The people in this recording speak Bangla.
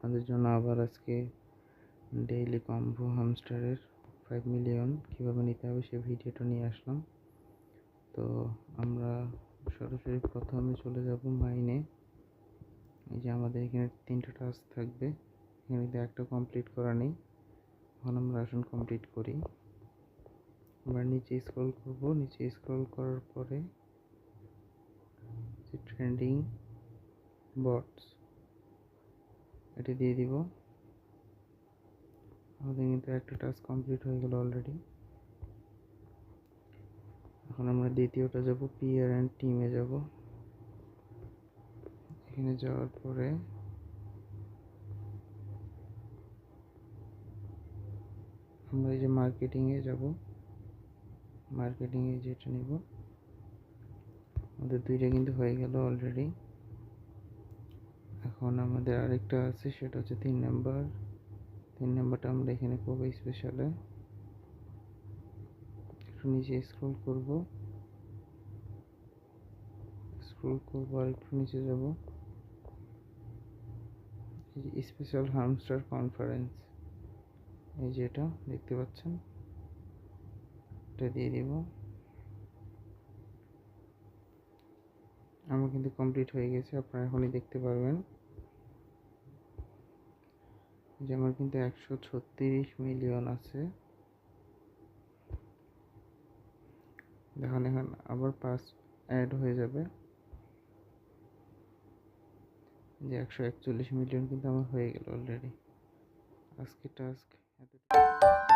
তাদের জন্য আবার আজকে ডেইলি কম্বো হামস্টারের 5 মিলিয়ন কীভাবে নিতে হবে সে ভিডিওটা নিয়ে আসলাম। তো আমরা সরাসরি প্রথমে চলে যাব মাইনে। এই যে আমাদের এখানে 3টা টাস্ক থাকবে, এখানে কিন্তু একটা কমপ্লিট করা নেই। এখন আমরা আসুন কমপ্লিট করি। আমরা নিচে স্ক্রল করব, নিচে স্ক্রল করার পরে যে ট্রেন্ডিং বটস এটা দিয়ে দিব। আমাদের কিন্তু একটা টাস্ক কমপ্লিট হয়ে গেল অলরেডি। এখন আমরা দ্বিতীয়টা যাব, পিয়ার অ্যান্ড টিমে যাব। এখানে যাওয়ার পরে আমরা এই যে মার্কেটিংয়ে যাব, মার্কেটিংয়ে যেটা নিব। আমাদের 2টা কিন্তু হয়ে গেল অলরেডি। এখন আমাদের আরেকটা আছে, সেটা হচ্ছে 3 নাম্বার। 3 নাম্বারটা আমরা এখানে পাবো স্পেশালে। একটু নিচে স্ক্রল করব আর একটু নিচে যাব। এই যে স্পেশাল হামস্টার কনফারেন্স, এই যে এটা দেখতে পাচ্ছেন, এটা দিয়ে দিব। আমার কিন্তু কমপ্লিট হয়ে গেছে, আপনারা এখনই দেখতে পারবেন যে আমার কিন্তু 136 মিলিয়ন আছে। দেখুন এখন আবার 5 অ্যাড হয়ে যাবে, যে 141 মিলিয়ন কিন্তু আমার হয়ে গেল অলরেডি। আজকে টাস্ক এতটুকু।